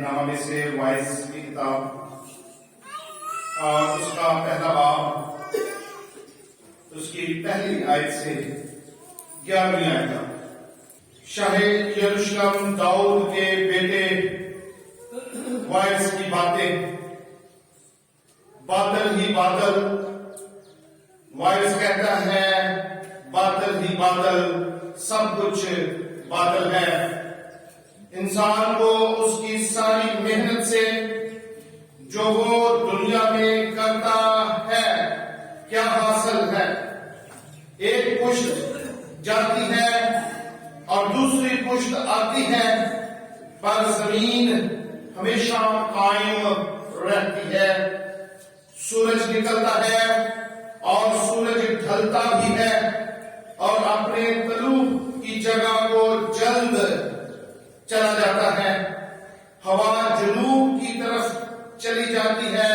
نامہ میں سے وائز کی کتاب اور اس کا پہلا باب اس کی پہلی آیت سے 11ویں آیت تک شاہ یروشلم داؤد کے بیٹے وائز کی باتیں، بادل ہی بادل، وائز کہتا ہے بادل ہی بادل، سب کچھ بادل ہے۔ انسان کو اس کی ساری محنت سے جو وہ دنیا میں کرتا ہے کیا حاصل ہے؟ ایک پشت جاتی ہے اور دوسری پشت آتی ہے، پر زمین ہمیشہ قائم رہتی ہے۔ سورج نکلتا ہے اور سورج ڈھلتا بھی ہے اور اپنے طلوع کی جگہ کو جلد چلا جاتا ہے۔ ہوا جنوب کی طرف چلی جاتی ہے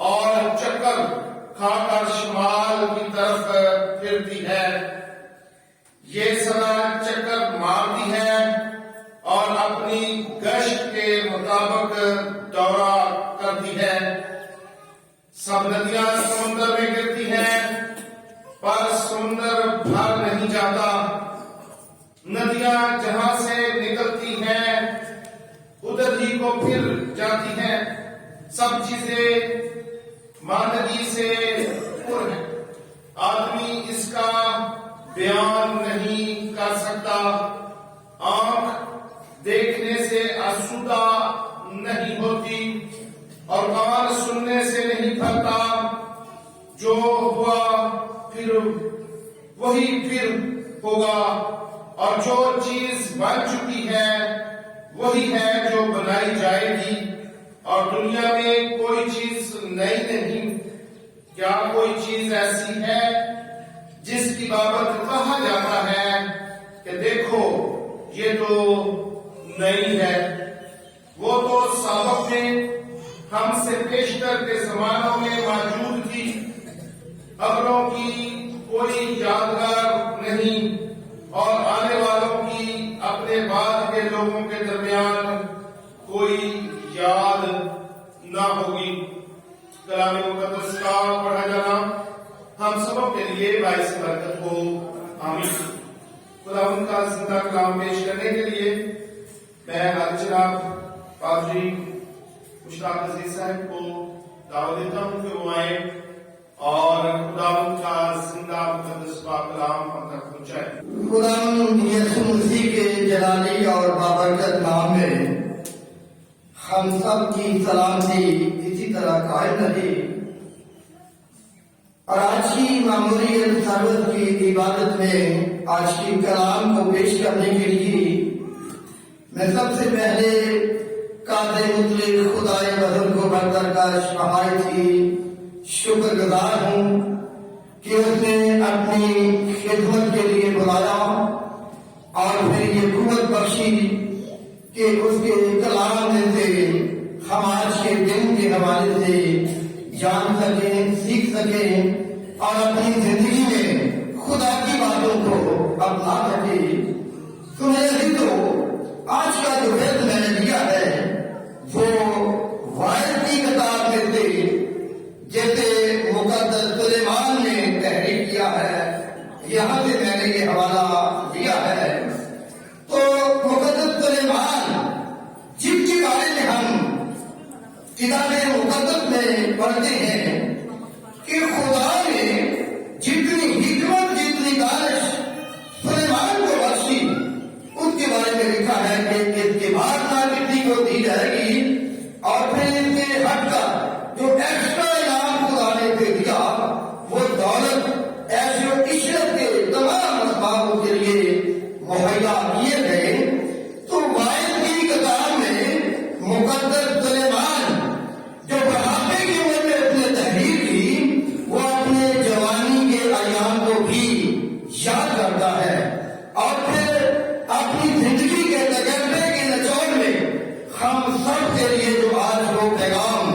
اور چکر کھا کر شمال کی طرف پھرتی ہے۔ یہ سدا چکر مارتی ہے اور اپنی گشت کے مطابق دورہ کرتی ہے۔ سب ندیاں سمندر میں گرتی ہیں پر سمندر بھر نہیں جاتا۔ ندیاں جہاں سے نکلتی ہیں ادھر ہی کو پھر جاتی ہیں۔ سب چیزیں ماندگی سے پر ہیں، آدمی اس کا بیان نہیں کر سکتا۔ آنکھ دیکھنے سے آسودہ نہیں ہوتی اور کان سننے سے نہیں بھرتا۔ جو ہوا پھر وہی پھر ہوگا اور جو چیز بن چکی ہے وہی ہے جو بنائی جائے گی، اور دنیا میں کوئی چیز نئی نہیں۔ کیا کوئی چیز ایسی ہے جس کی بابت کہا جاتا ہے کہ دیکھو یہ تو نئی ہے؟ وہ تو سابق میں ہم سے پیشتر کے زمانوں میں موجود تھی۔ خبروں کی کوئی یادگار نہیں اور آنے والوں کی اپنے بعد کے لوگوں کے درمیان کوئی یاد نہ ہوگی۔ کلام مقدس کا پڑھا جانا ہم سبوں کے لیے باعث برکت ہو، آمین۔ خدا ان کا زندہ کلام پیش کرنے کے لیے میں جناب پادری مشتاق عزیز صاحب کو دعوت دیتا ہوں کہ وہ آئیں اور خدا ان کا زندہ مقدس پاک کلام ہم تک پہنچائے۔ خدا یسوع مسیح کے جلالی اور بابرکت نام میں ہم سب کی سلامتی اسی طرح قائم رہے، اور آج کی معمولی سربت کی عبادت میں آج کی کلام کو پیش کرنے کے لیے میں سب سے پہلے قادر مطلق خدائے بزرگ کو برتر کا نہایت شکر گزار ہوں کہ اس نے اپنی خدمت کے لیے بلایا اور پھر یہ قوت بخشی کہ اس کے کلام میں سے ہم آج کے دن کے حوالے سے جان سکیں، سیکھ سکیں اور اپنی زندگی میں خدا کی باتوں کو اپنا سکیں۔ تو آج کا جو وقت میں نے لیا ہے وہ وائز کی کتاب میں سے جیسے مقدس سلیمان نے تحریر کیا ہے، یہاں سے میں نے یہ حوالہ دیا ہے۔ تو مقدس سلیمان جن کے بارے میں ہم کتاب مقدس میں پڑھتے ہیں کہ خدا نے جتنی حکمت، جتنی دانش سلیمان کو بخشی، اس کے بارے میں لکھا ہے کہ اس کے بعد مٹی کو دی جائے گی اور پھر ان کے ہٹ کا جو ایکسٹرا انعام خدا نے دیا وہ دولت ایسے عشرت کے تمام اسبابوں کے لیے مہیا کیے گئے۔ تو وائز کی کتاب میں مقدس سلیمان جو بڑھاپے کی عمر میں اپنے تحریر کی، وہ اپنے جوانی کے ایام کو بھی یاد کرتا ہے اور پھر اپنی زندگی کے تجربے کے نچوڑ میں ہم سب کے لیے جو آج وہ پیغام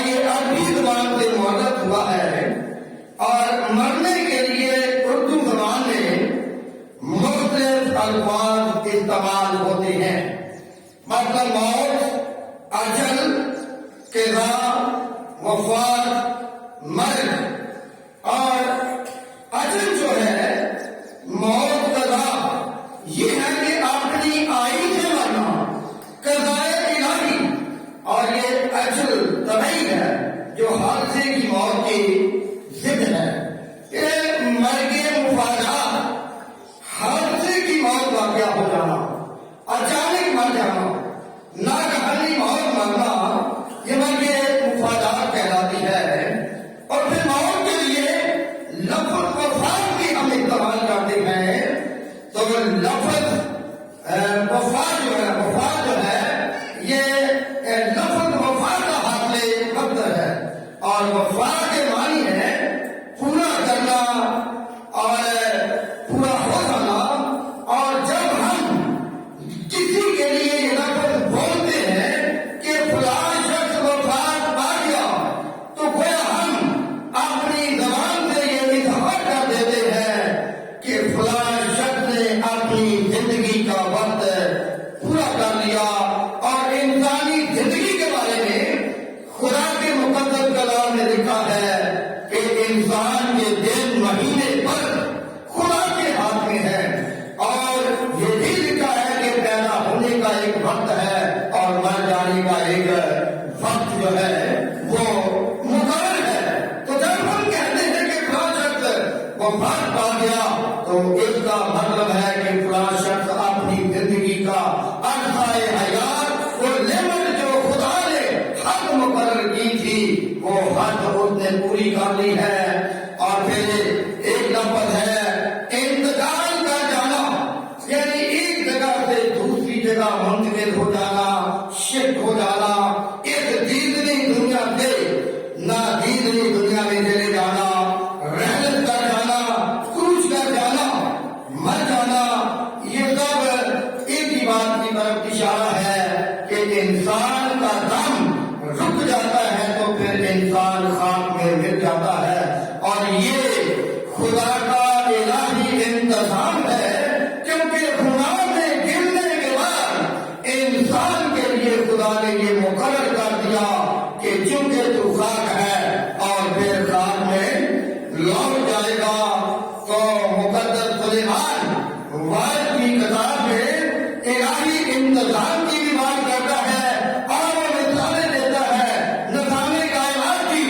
یہ عربی زبان سے مؤلف ہوا ہے اور مرنے کے لیے اردو زبان میں مختلف الفاظ استعمال ہوتے ہیں، مثلا موت، اجل، قضا، وفات، مرگ۔ اور اجل جو ہے، موت، قضا، یہ ہے کہ اپنی آئی سے مرنا، قضائے الہی، اور یہ اجل طبعی ہے جو حادثے کی موت کی ضد ہے۔ یہ مرگ مفاجات، حادثے کی موت واقع ہو جانا، اچانک مر جانا، ناگہانی موت مرنا، یہ مرگ مفاجات کہلاتی ہے۔ اور پھر موت کے لیے لفظ وفات بھی ہم استعمال کرتے ہیں، تو لفظ وفات جو ہے یہ لفظ وفات کا حاصل مصدر ہے، اور وفات کے معنی ہے پورا کرنا اور پورا ہو جانا۔ اور جب ہم کسی کے لیے یہ لفظ بولتے ہیں کہ فلاں شخص وفات پا گیا، تو گویا ہم اپنی زبان سے یہ اظہار کر دیتے ہیں کہ فلاں شخص نے اپنی زندگی کا وقت پورا کر لیا۔ اور انسانی زندگی کے بارے میں خدا کے مقدس کلام نے لکھا ہے کہ انسان کے دن مہینے پر خدا کے ہاتھ میں ہے، اور یہ بھی لکھا ہے کہ پیدا ہونے کا ایک وقت ہے اور مر جانے کا ایک وقت جو ہے وہ مقرر ہے۔ تو جب ہم کہتے ہیں کہ فلاں شخص وہ وقت پا گیا، تو اس کا مطلب ہے کہ فلاں شخص اپنی زندگی کا عرصۂ حیات، وہ لمٹ جو خدا نے حد مقرر کی تھی، وہ حد اس نے پوری کر لی ہے۔ اور پھر ایک لفظ ہے انتقال کر جانا، یعنی ایک جگہ سے دوسری جگہ منتقل ہو جانا، شفٹ ہو جانا، اس دیدنی دنیا سے نادیدنی دنیا میں چلے جانا، رحلت کر جانا، کوچ کر جانا، مر جانا۔ یہ سب ایک ہی بات کی طرف اشارہ ہے کہ انسان کا دم رک جاتا ہے تو پھر انسان خاک میں مل جاتا ہے۔ اور یہ خدا کا الہی انتظام ہے، کیونکہ خدا میں گرنے کے بعد انسان کے لیے خدا نے یہ مقرر کر دیا کہ چونکہ تو خاک ہے اور پھر خاک میں لوٹ جائے گا۔ تو مقدس سلیمان وارث کی کتاب میں الہی انتظام کی بھی بات کرتا ہے، اور وہ مثالیں دیتا ہے نظام کائنات کی،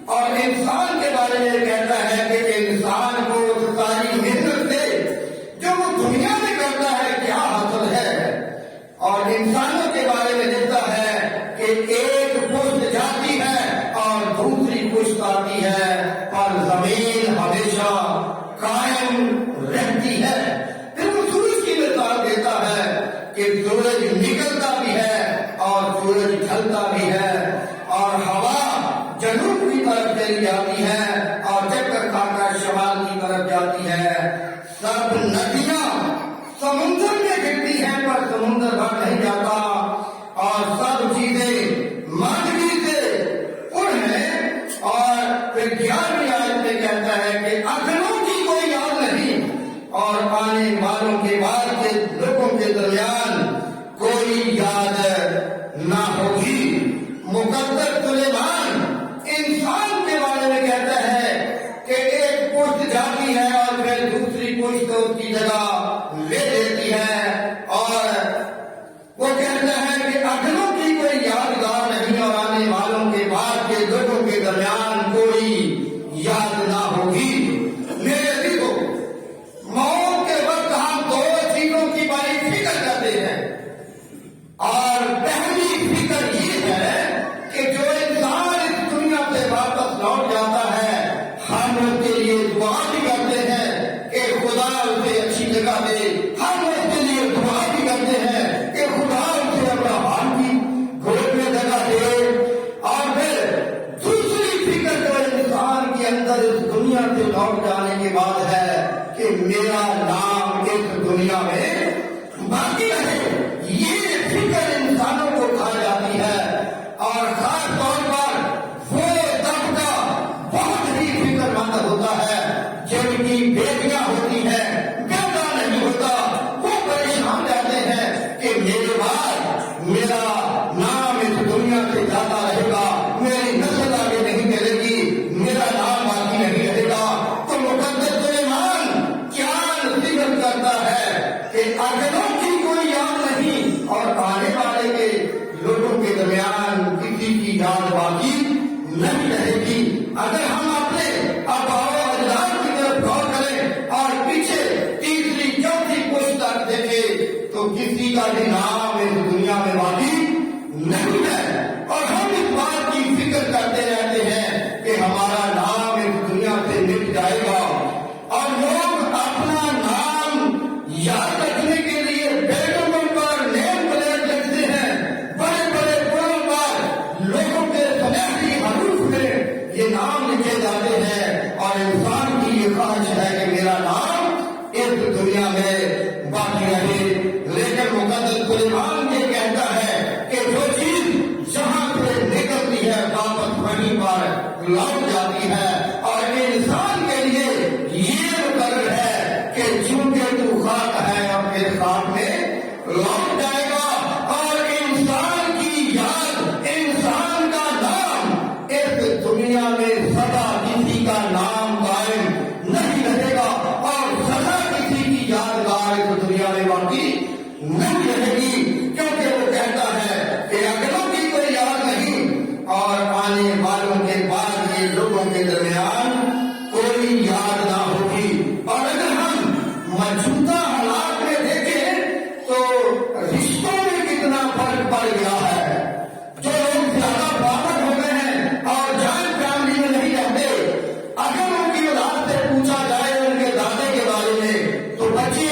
اور انسان کے بارے میں کہتا ہے کہ انسان کو ساری محنت سے جو وہ دنیا میں کرتا ہے کیا حاصل ہے۔ اور انسانوں کے بارے میں لکھتا ہے کہ ایک پشت جاتی ہے اور دوسری پشت آتی ہے، پر زمین ہمیشہ قائم رہتی ہے۔ پھر وہ سورج کی مثال دیتا ہے کہ سورج نکلتا بھی ہے اور سورج ڈھلتا بھی ہے، اور ہوا جنوب کی طرف چلی جاتی ہے اور چکر کھا کر شمال کی طرف جاتی ہے۔ سب ندیاں سمندر میں گرتی ہیں پر سمندر بھر نہیں جاتا، اور سب چیزیں ماضی سے پر ہیں۔ اور پھر 11ویں آیت میں کہتا ہے کہ اگلوں کی کوئی یاد نہیں، اور آنے والوں کے بعد کے لوگوں کے درمیان کوئی یاد نہ ہوگی۔ مقدس سلیمان انسان کے بارے میں کہتا ہے کہ ایک پشت جاتی ہے اور پھر دوسری پشت اس کی جگہ لے لیتی ہے، اور وہ کہتا ہے کہ اگلوں کی کوئی یادگار نہیں، اور آنے والوں کے بعد کے لوگوں کے درمیان کوئی یاد نہ ہوگی۔ میرے دیکھو، موت کے وقت ہم دو چیزوں کی بڑی فکر کرتے ہیں، اور پہلی فکر یہ ہے کہ جو انسان اس دنیا سے واپس لوٹ جاتا ہے، ہم اس کے لیے دعا بھی کرتے ہیں کہ خدا اسے اچھی جگہ دے، ہم اس کے لیے دعا بھی کرتے ہیں کہ خدا اسے اپنا حال کی گود میں جگہ دے۔ اور پھر دوسری فکر جو انسان کے اندر اس دنیا سے لوٹ جانے کے بعد ہے کہ میرا نام اس دنیا میں باقی رہے۔ یہ فکر انسانوں کو کھا جاتی ہے، اور خاص طور پر کی یاد باقی نہیں رہے گی۔ اگر ہم اپنے آباء و اجداد کی طرف غور کریں اور پیچھے تیسری چوتھی پشت تک دیکھیں تو کسی کا بھی نام اس دنیا میں باقی نہیں ہے، اور ہم اس بات کی فکر کرتے رہتے ہیں کہ ہمارا نام اس دنیا سے مٹ جائے گا، اور لوگ اپنا نام یاد رکھنے کے لیے بیڈروموں پر نیم پلیٹ لکھتے ہیں، بڑے بڑے پلوں پر لوگوں کے سنہری حروف میں یہ نام لکھے جاتے ہیں، اور انسان کی یہ خواہش ہے کہ میرا نام اس دنیا میں باقی رہے۔ لیکن مقدس قرآن یہ کہتا ہے کہ جو چیز جہاں سے نکلتی ہے واپس وہیں پر لوٹ جاتی ہے، اور انسان کے لیے یہ مقرر ہے کہ چونکہ تو خاک ہے اور پھر خاک میں لوٹ جائے گا، اور انسان کی یاد، انسان کا نام اس دنیا میں سدا کسی کا نام قائم نہیں رہے گا، اور سدا کسی کی یادگار اس دنیا میں باقی نہیں رہے گی، کیونکہ وہ کہتا ہے کہ اگلوں کی کوئی یاد نہیں اور آنے والوں کے بعد یہ لوگوں کے درمیان کوئی یاد نہ ہوگی۔ اور اگر ہم موجودہ حالات میں دیکھیں تو رشتوں میں کتنا فرق پڑ گیا ہے۔ جو لوگ زیادہ باور ہو گئے ہیں اور جوائنٹ فیملی میں نہیں رہتے، اگر ان کی اولاد سے پوچھا جائے ان کے دادے کے بارے میں تو بچے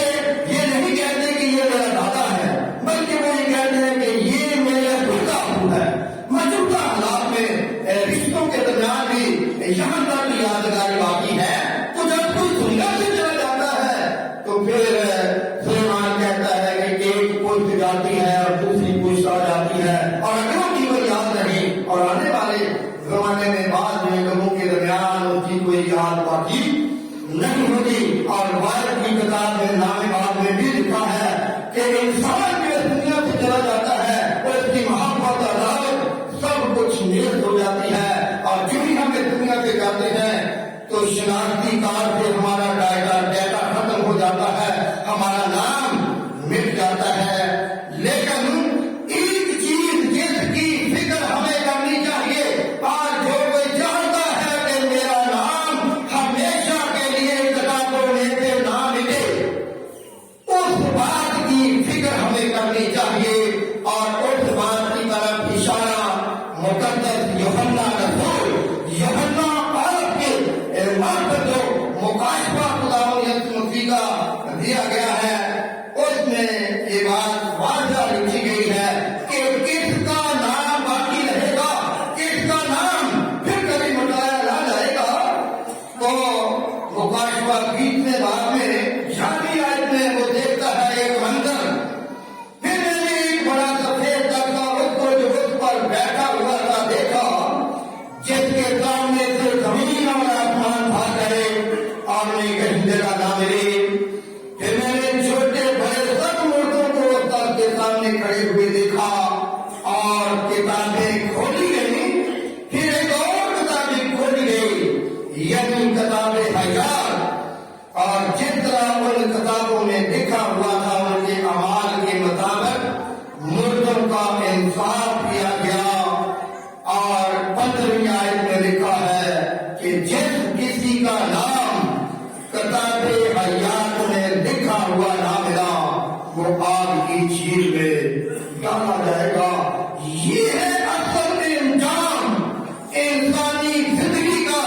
یہ نہیں کہتے کہ یہ میرا دادا ہے، بلکہ وہ یہ کہتے ہیں کہ یہ میرا بیٹا ہے۔ موجودہ حالات میں رشتوں کے درمیان بھی یہاں تک یادگاری باقی ہے، تو جب کوئی دنیا سے چلا جاتا ہے تو پھر سلیمان کہتا ہے کہ ایک پشت جاتی ہے اور دوسری پشت آ جاتی ہے، اور اگلوں کی کوئی یاد نہیں، اور آنے والے زمانے میں بعد میں لوگوں کے درمیان اس کی کوئی یاد باقی نہیں ہوگی۔ اور وائد کی کتاب میں نام بعد میں بھی لکھا ہے کہ انسان جو اس دنیا سے چلا جاتا ہے اور اس کی محبت اور عداوت سب کچھ نیست ہو جاتی ہے، اور جو ہی ہم اس دنیا سے جاتے ہیں تو شناختی کارڈ سے ہمارا ڈیٹا ختم ہو جاتا ہے، ہمارا نام مٹ جاتا ہے۔ لیکن ایک چیز جس کی فکر ہمیں کرنی چاہیے، آج جو کوئی چاہتا ہے کہ میرا نام ہمیشہ کے لیے کتابوں میں سے نہ ملے، اس بات کی فکر ہمیں کرنی چاہیے، اور اس بات کی طرف اشارہ مقدس یوحنا رسول یوحنا عرب کے مقصد جو مکاشفہ خداوند یسوع مسیح کا دیا گیا ہے، اس میں یہ بات واضح لکھی گئی ہے کہ کس کا نام باقی رہے گا، کس کا نام پھر کبھی مٹایا نہ جائے گا۔ تو مکاشفہ 20 باب میں چھٹی آیت میں وہ دیکھتا ہے ایک منظر، پھر میں نے ایک بڑا سفید تختہ اس کو جو اس پر بیٹھا ہوا تھا دیکھا، جس کے سامنے سے زمین اور آسمان بھاگ گئے اور انہیں کہیں جگہ نہ ملی۔ پھر میں نے چھوٹے بڑے سب مردوں کو اس تخت کے سامنے کھڑے ہوئے دیکھا، اور کتابیں کھولی گئی، پھر ایک اور کتابیں کھولی گئی، یعنی کتاب حیات، اور جس طرح ان کتابوں میں لکھا ہوا تھا ان کے اعمال کے مطابق مردوں کا انصاف کیا گیا۔ اور 15ویں آیت میں لکھا ہے کہ جس کسی کا نام کتاب حیات میں لکھا ہوا نہ ملا وہ آگ کی جھیل میں ڈالا جائے گا۔ یہ ہے اصل انجام انسانی زندگی کا۔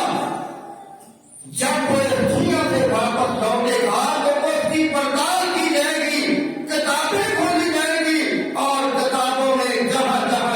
جب وہ دنیا سے واپس لوٹے گا تو اس کی پڑتال کی جائے گی، کتابیں کھولی جائیں گی، اور کتابوں میں جہاں جہاں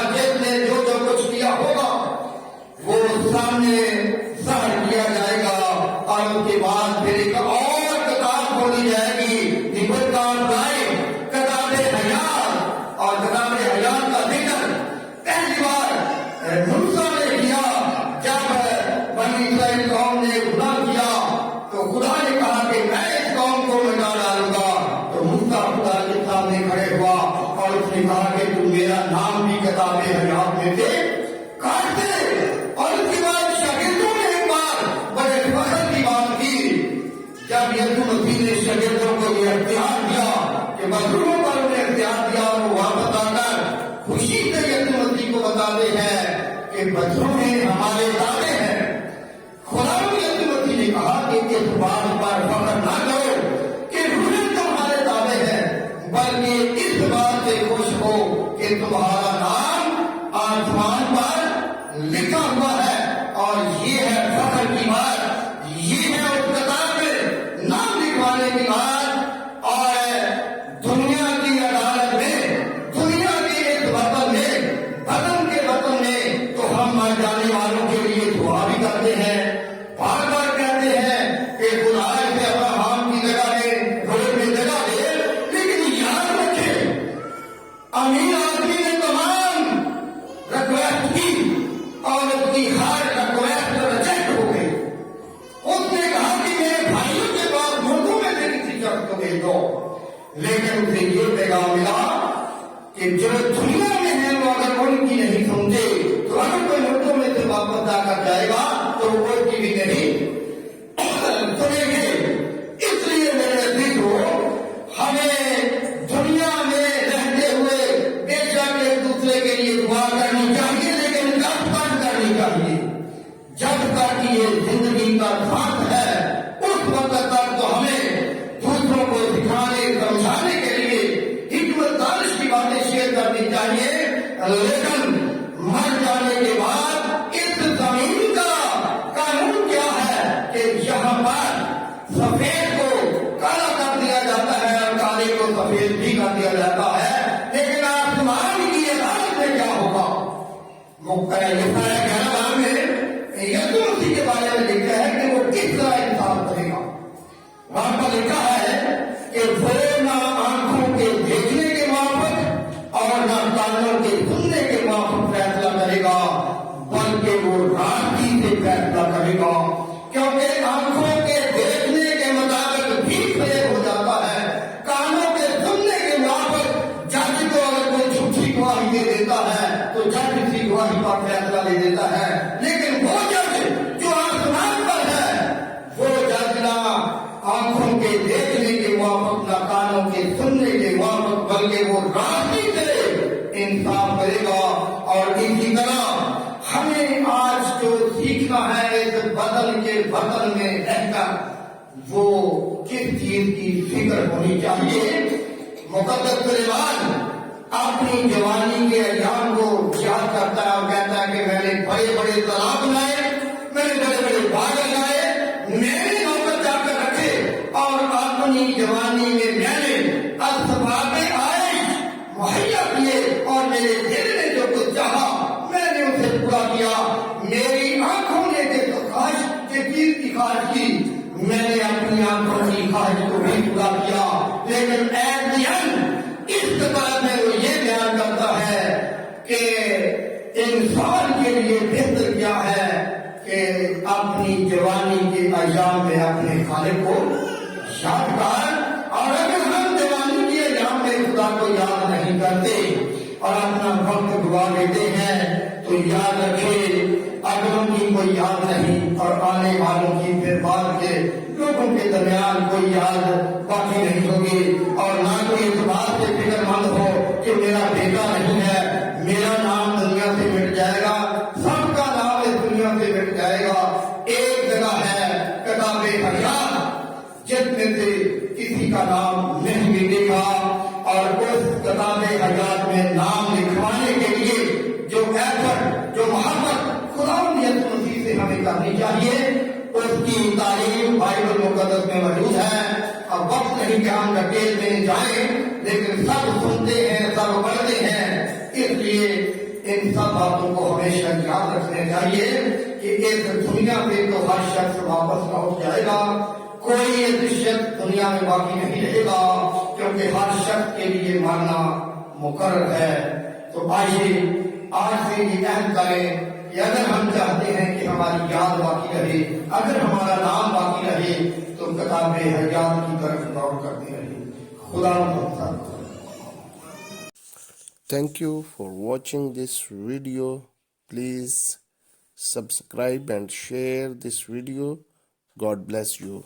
کہ بچوں میں ہمارے دعوے ہیں۔ خدا مسیح نے کہا کہ اس بات پر فخر نہ کرو کہ روحیں تمہارے دعوے ہیں، بلکہ اس بات سے خوش ہو کہ تمہارا نام آسمان پر لکھا ہوا ہے، اور یہ ہے فخر کی بات، یہ ہے اس کتاب میں نام لکھوانے کی بات۔ اور دنیا کی عدالت میں، دنیا کے اس وطن میں، وطن کے وطن میں تو ہم مر جانے والوں کے لیے دعا بھی کرتے ہیں، بار بار کہتے ہیں کہ خدا سے ابراہیم کی جگہ میں روز میں جگہ دے، لیکن یاد رکھے امین آدمی نے تمام ریکویسٹ کی اور اس کی ہر ریکویسٹ ریجیکٹ ہو گئی۔ اس نے کہا کہ میرے بھائیوں کے پاس ملکوں میں سے کسی شخص کو بھیج دو، لیکن اسے یہ پیغام ملا کہ جو دنیا میں ہیں وہ اگر ان کی نہیں سنتے تو اگر کوئی ملکوں میں سے واپس جا کر جائے گا تو وہ ان کی بھی نہیں سنیں گے۔ اس لیے میرے عزیزو، ہمیں دنیا میں رہتے ہوئے بے شک ایک دوسرے کے لیے دعا کرنی چاہیے، لیکن کب تک کرنی چاہیے؟ جب تک یہ زندگی کا ساتھ ہے اس وقت تک تو ہمیں دوسروں کو سکھانے سمجھانے کے لیے حکمت دانش کی باتیں شیئر کرنی چاہیے، لیکن مر جانے کے بعد اس زمین کا قانون کیا ہے کہ یہاں پر سفید کو کالا کر دیا جاتا ہے اور کالے کو سفید بھی کر دیا جاتا ہے، لیکن آسمان کی عدالت میں کیا ہوگا؟ یسایا میں یسوع مسیح کے بارے میں لکھا ہے کہ وہ کس طرح انصاف کرے گا۔ وہاں پر لکھا ہے کہ وہ نہ آنکھوں کے دیکھنے کے موافق اور نہ کانوں کے سننے کے موافق فیصلہ کرے گا، بلکہ وہ راستی سے فیصلہ کرے گا، کیونکہ آنکھوں کے دیکھنے کے مطابق بھی فریب ہو جاتا ہے، کانوں کے سننے کے موافق جج کو اگر کوئی جھوٹی گواہی دے دیتا ہے تو جج اسی گواہی پر فیصلہ لے دیتا ہے، لیکن وہ جج جو آسمان پر ہے وہ جج نہ آنکھوں کے دیکھنے کے موافق نہ کانوں کے سننے کے موافق بلکہ وہ راستی سے انصاف کرے گا۔ اور اسی طرح ہمیں آج جو سیکھنا ہے اس بدل کے وطن میں رہ کر وہ کس چیز کی فکر ہونی چاہیے۔ مقدس سلیمان اپنی جوانی کے ایام کو یاد کرتا ہے اور کہتا ہے کہ میں نے بڑے بڑے تالاب بنائے، میں نے بڑے بڑے باغ لگائے، میں نے نوکر جا کر رکھے، اور اپنی جوانی میں میں نے اسباب عائش مہیا کیے، اور میرے دل نے جو کچھ چاہا میں نے اسے پورا کیا۔ میری آنکھوں نے جو خواہش کے چیز کی خواہش کی میں نے اپنی آنکھوں کی خواہش کو بھی پورا کیا، لیکن ایٹ دی اینڈ اس کتاب میں وہ یہ بیان کرتا ہے کہ انسان کے لیے بہتر کیا ہے کہ اپنی جوانی کے ایام میں اپنے خالق کو یاد کر، اور اگر ہم جوانی کے ایام میں خدا کو یاد نہیں کرتے اور اپنا وقت گوا دیتے ہیں تو یاد رکھے اگلوں کی کوئی یاد نہیں، اور آنے والوں کی پھر بعد کے لوگوں کے درمیان کوئی یاد باقی نہیں ہوگی، اور نہ کوئی اس بات سے فکر مند ہو کہ میرا بیٹا نہیں ہے، میرا نام دنیا سے مٹ جائے گا، سب کا نام اس دنیا سے مٹ جائے گا۔ ایک جگہ ہے کتاب حیات جس میں سے کسی کا نام نہیں مٹے گا، اور اس کتاب حیات میں نام لکھوانے کے لیے جو ایفرٹ، جو محبت خدا یسوع مسیح سے ہمیں کرنی چاہیے، اس کی تعلیم بائبل مقدس میں موجود ہے۔ اب وقت نہیں کہ ہم ڈیٹیل میں جائیں، لیکن سب سنتے ہیں، سب پڑھتے ہیں، اس لیے ان سب باتوں کو ہمیشہ یاد رکھنا چاہیے کہ اس دنیا پہ تو ہر شخص واپس لوٹ جائے گا، کوئی ایک شخص دنیا میں باقی نہیں رہے گا، کیونکہ ہر شخص کے لیے مرنا مقرر ہے۔ تو آئیے آج سے یہ عہد کریں کہ اگر ہم چاہتے ہیں کہ ہماری یاد باقی رہے، اگر ہمارا نام باقی رہے تو کتاب حیات کی طرف غور کرتے رہے۔ خدا مدد۔ Thank you for watching this video. Please subscribe and share this video. God bless you.